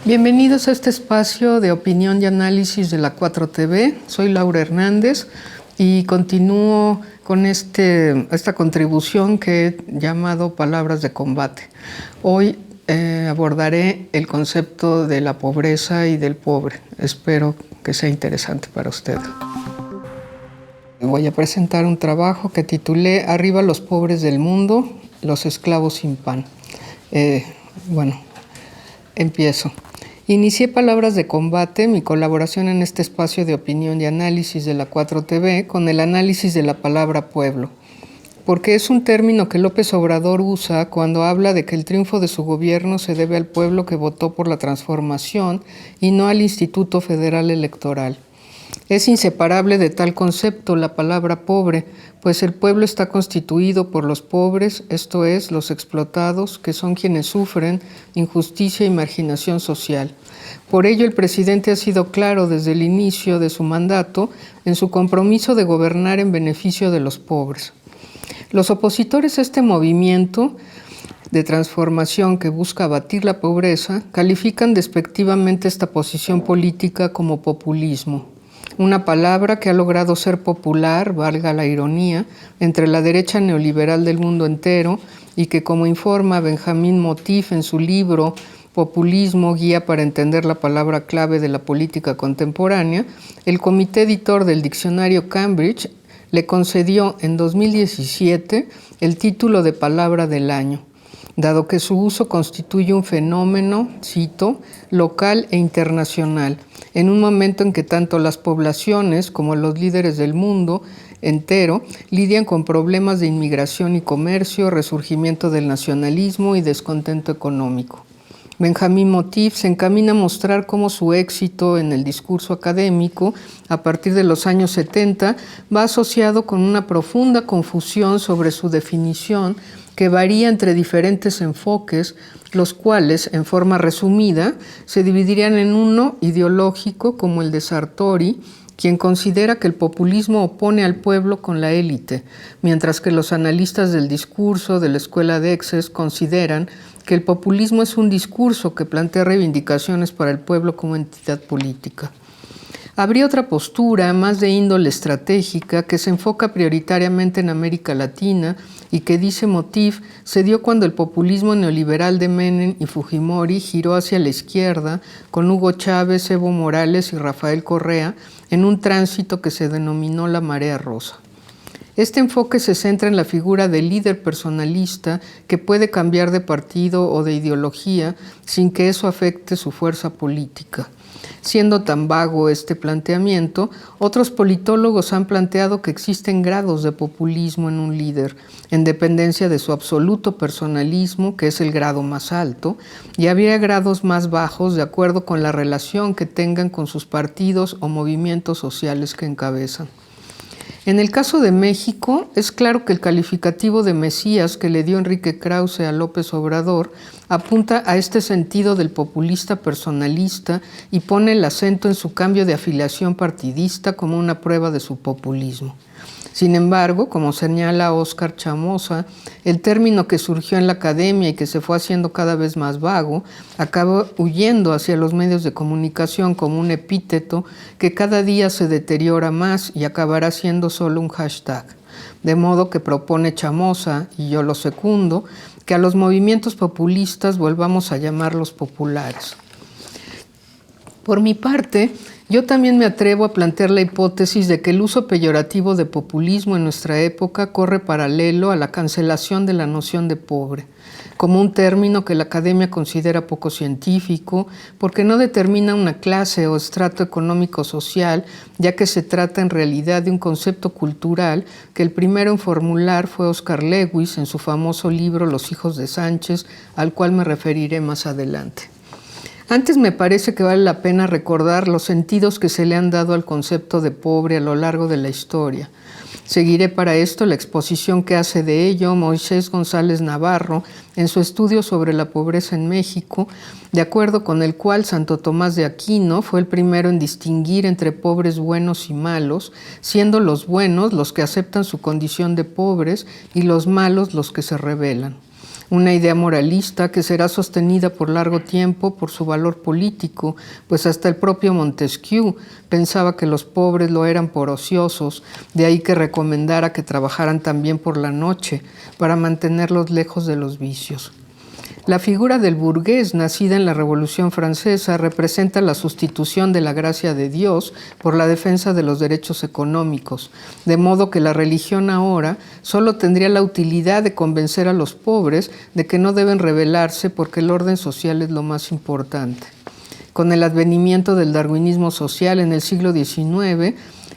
Bienvenidos a este espacio de opinión y análisis de la 4TV. Soy Laura Hernández y continúo con esta contribución que he llamado Palabras de Combate. Hoy abordaré el concepto de la pobreza y del pobre. Espero que sea interesante para ustedes. Voy a presentar un trabajo que titulé Arriba los pobres del mundo, los esclavos sin pan. Empiezo. Inicié Palabras de Combate, mi colaboración en este espacio de opinión y análisis de la 4TV, con el análisis de la palabra pueblo, porque es un término que López Obrador usa cuando habla de que el triunfo de su gobierno se debe al pueblo que votó por la transformación y no al Instituto Federal Electoral. Es inseparable de tal concepto la palabra pobre, pues el pueblo está constituido por los pobres, esto es, los explotados, que son quienes sufren injusticia y marginación social. Por ello, el presidente ha sido claro desde el inicio de su mandato en su compromiso de gobernar en beneficio de los pobres. Los opositores a este movimiento de transformación que busca abatir la pobreza califican despectivamente esta posición política como populismo. Una palabra que ha logrado ser popular, valga la ironía, entre la derecha neoliberal del mundo entero y que, como informa Benjamín Motif en su libro Populismo, guía para entender la palabra clave de la política contemporánea, el comité editor del diccionario Cambridge le concedió en 2017 el título de Palabra del Año, dado que su uso constituye un fenómeno, cito, local e internacional, en un momento en que tanto las poblaciones como los líderes del mundo entero lidian con problemas de inmigración y comercio, resurgimiento del nacionalismo y descontento económico. Benjamín Motif se encamina a mostrar cómo su éxito en el discurso académico a partir de los años 70 va asociado con una profunda confusión sobre su definición que varía entre diferentes enfoques, los cuales, en forma resumida, se dividirían en uno ideológico como el de Sartori, quien considera que el populismo opone al pueblo con la élite, mientras que los analistas del discurso de la escuela de Exes consideran que el populismo es un discurso que plantea reivindicaciones para el pueblo como entidad política. Habría otra postura, más de índole estratégica, que se enfoca prioritariamente en América Latina y que, dice Motif, se dio cuando el populismo neoliberal de Menem y Fujimori giró hacia la izquierda con Hugo Chávez, Evo Morales y Rafael Correa en un tránsito que se denominó la marea rosa. Este enfoque se centra en la figura del líder personalista que puede cambiar de partido o de ideología sin que eso afecte su fuerza política. Siendo tan vago este planteamiento, otros politólogos han planteado que existen grados de populismo en un líder, en dependencia de su absoluto personalismo, que es el grado más alto, y habría grados más bajos de acuerdo con la relación que tengan con sus partidos o movimientos sociales que encabezan. En el caso de México, es claro que el calificativo de Mesías que le dio Enrique Krause a López Obrador apunta a este sentido del populista personalista y pone el acento en su cambio de afiliación partidista como una prueba de su populismo. Sin embargo, como señala Óscar Chamosa, el término que surgió en la academia y que se fue haciendo cada vez más vago, acabó huyendo hacia los medios de comunicación como un epíteto que cada día se deteriora más y acabará siendo solo un hashtag. De modo que propone Chamosa, y yo lo secundo, que a los movimientos populistas volvamos a llamarlos populares. Por mi parte, yo también me atrevo a plantear la hipótesis de que el uso peyorativo de populismo en nuestra época corre paralelo a la cancelación de la noción de pobre, como un término que la academia considera poco científico porque no determina una clase o estrato económico-social, ya que se trata en realidad de un concepto cultural que el primero en formular fue Oscar Lewis en su famoso libro Los hijos de Sánchez, al cual me referiré más adelante. Antes me parece que vale la pena recordar los sentidos que se le han dado al concepto de pobre a lo largo de la historia. Seguiré para esto la exposición que hace de ello Moisés González Navarro en su estudio sobre la pobreza en México, de acuerdo con el cual Santo Tomás de Aquino fue el primero en distinguir entre pobres buenos y malos, siendo los buenos los que aceptan su condición de pobres y los malos los que se rebelan. una idea moralista que será sostenida por largo tiempo por su valor político, pues hasta el propio Montesquieu pensaba que los pobres lo eran por ociosos, de ahí que recomendara que trabajaran también por la noche para mantenerlos lejos de los vicios. La figura del burgués, nacida en la Revolución Francesa, representa la sustitución de la gracia de Dios por la defensa de los derechos económicos, de modo que la religión ahora solo tendría la utilidad de convencer a los pobres de que no deben rebelarse porque el orden social es lo más importante. Con el advenimiento del darwinismo social en el siglo XIX,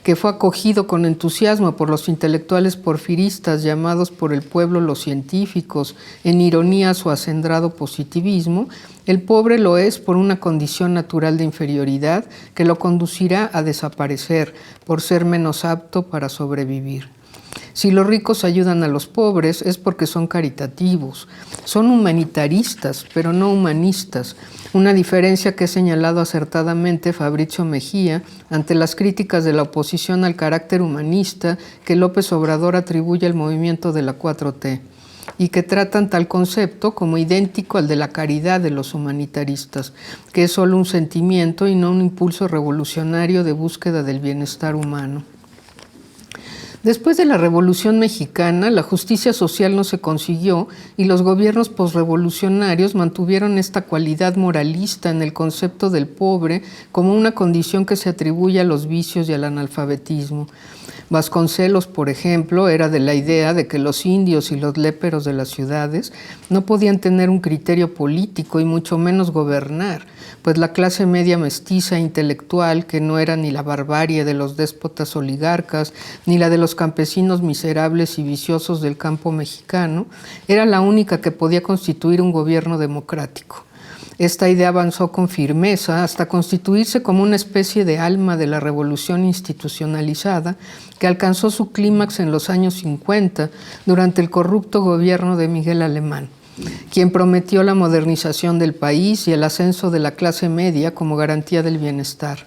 que fue acogido con entusiasmo por los intelectuales porfiristas llamados por el pueblo los científicos, en ironía a su acendrado positivismo, el pobre lo es por una condición natural de inferioridad que lo conducirá a desaparecer por ser menos apto para sobrevivir. Si los ricos ayudan a los pobres es porque son caritativos, son humanitaristas, pero no humanistas, una diferencia que ha señalado acertadamente Fabrizio Mejía ante las críticas de la oposición al carácter humanista que López Obrador atribuye al movimiento de la 4T y que tratan tal concepto como idéntico al de la caridad de los humanitaristas, que es solo un sentimiento y no un impulso revolucionario de búsqueda del bienestar humano. Después de la Revolución Mexicana, la justicia social no se consiguió y los gobiernos posrevolucionarios mantuvieron esta cualidad moralista en el concepto del pobre como una condición que se atribuye a los vicios y al analfabetismo. Vasconcelos, por ejemplo, era de la idea de que los indios y los léperos de las ciudades no podían tener un criterio político y mucho menos gobernar, pues la clase media mestiza e intelectual, que no era ni la barbarie de los déspotas oligarcas, ni la de los campesinos miserables y viciosos del campo mexicano, era la única que podía constituir un gobierno democrático. Esta idea avanzó con firmeza hasta constituirse como una especie de alma de la revolución institucionalizada que alcanzó su clímax en los años 50 durante el corrupto gobierno de Miguel Alemán, quien prometió la modernización del país y el ascenso de la clase media como garantía del bienestar.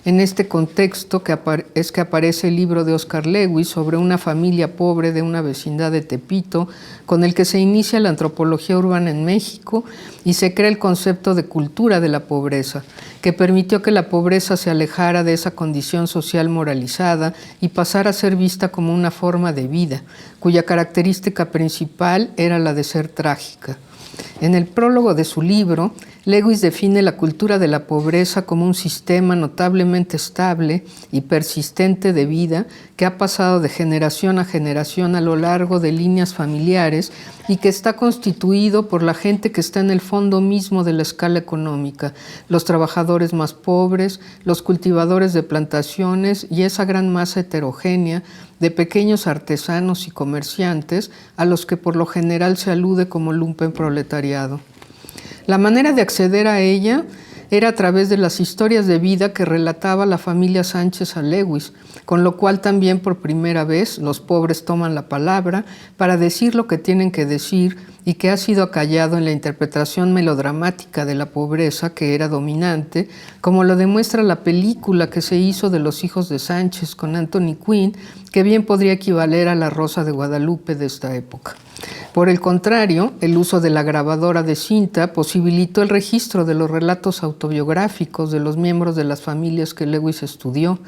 En este contexto es que aparece el libro de Oscar Lewis sobre una familia pobre de una vecindad de Tepito, con el que se inicia la antropología urbana en México y se crea el concepto de cultura de la pobreza, que permitió que la pobreza se alejara de esa condición social moralizada y pasara a ser vista como una forma de vida, cuya característica principal era la de ser trágica. En el prólogo de su libro, Lewis define la cultura de la pobreza como un sistema notablemente estable y persistente de vida que ha pasado de generación a generación a lo largo de líneas familiares y que está constituido por la gente que está en el fondo mismo de la escala económica, los trabajadores más pobres, los cultivadores de plantaciones y esa gran masa heterogénea de pequeños artesanos y comerciantes a los que por lo general se alude como lumpenproletariado. La manera de acceder a ella era a través de las historias de vida que relataba la familia Sánchez a Lewis, con lo cual también por primera vez los pobres toman la palabra para decir lo que tienen que decir y que ha sido acallado en la interpretación melodramática de la pobreza que era dominante, como lo demuestra la película que se hizo de Los hijos de Sánchez con Anthony Quinn, que bien podría equivaler a La Rosa de Guadalupe de esta época. Por el contrario, el uso de la grabadora de cinta posibilitó el registro de los relatos autobiográficos de los miembros de las familias que Lewis estudió,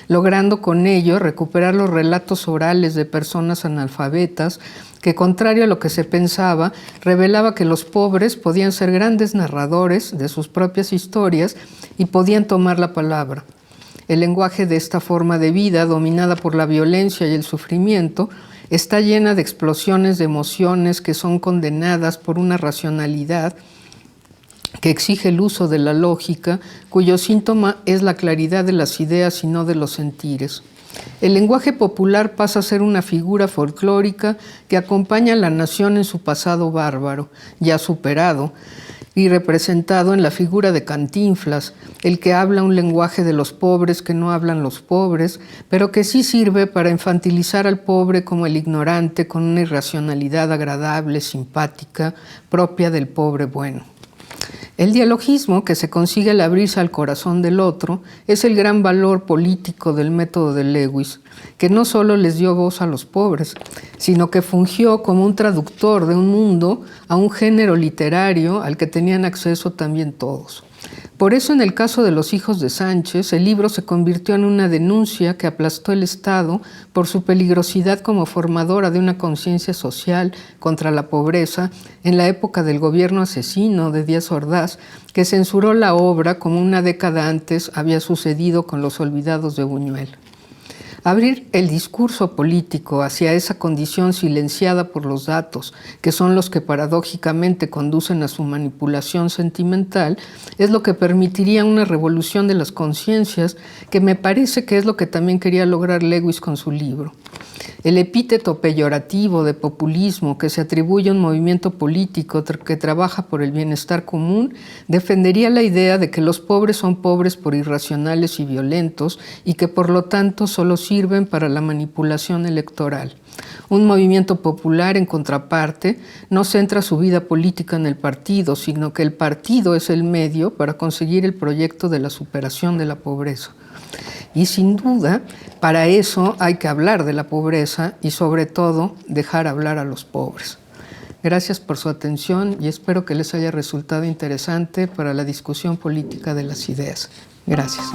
logrando con ello recuperar los relatos orales de personas analfabetas que, contrario a lo que se pensaba, revelaba que los pobres podían ser grandes narradores de sus propias historias y podían tomar la palabra. El lenguaje de esta forma de vida, dominada por la violencia y el sufrimiento, está llena de explosiones de emociones que son condenadas por una racionalidad que exige el uso de la lógica, cuyo síntoma es la claridad de las ideas y no de los sentires. El lenguaje popular pasa a ser una figura folclórica que acompaña a la nación en su pasado bárbaro, ya superado, y representado en la figura de Cantinflas, el que habla un lenguaje de los pobres que no hablan los pobres, pero que sí sirve para infantilizar al pobre como el ignorante con una irracionalidad agradable, simpática, propia del pobre bueno. El dialogismo, que se consigue al abrirse al corazón del otro, es el gran valor político del método de Lewis, que no solo les dio voz a los pobres, sino que fungió como un traductor de un mundo a un género literario al que tenían acceso también todos. Por eso, en el caso de Los hijos de Sánchez, el libro se convirtió en una denuncia que aplastó el Estado por su peligrosidad como formadora de una conciencia social contra la pobreza en la época del gobierno asesino de Díaz Ordaz, que censuró la obra como una década antes había sucedido con Los olvidados de Buñuel. Abrir el discurso político hacia esa condición silenciada por los datos, que son los que paradójicamente conducen a su manipulación sentimental, es lo que permitiría una revolución de las conciencias, que me parece que es lo que también quería lograr Lewis con su libro. El epíteto peyorativo de populismo que se atribuye a un movimiento político que trabaja por el bienestar común defendería la idea de que los pobres son pobres por irracionales y violentos y que por lo tanto solo sirven para la manipulación electoral. Un movimiento popular, en contraparte, no centra su vida política en el partido, sino que el partido es el medio para conseguir el proyecto de la superación de la pobreza. Y sin duda, para eso hay que hablar de la pobreza y sobre todo dejar hablar a los pobres. Gracias por su atención y espero que les haya resultado interesante para la discusión política de las ideas. Gracias.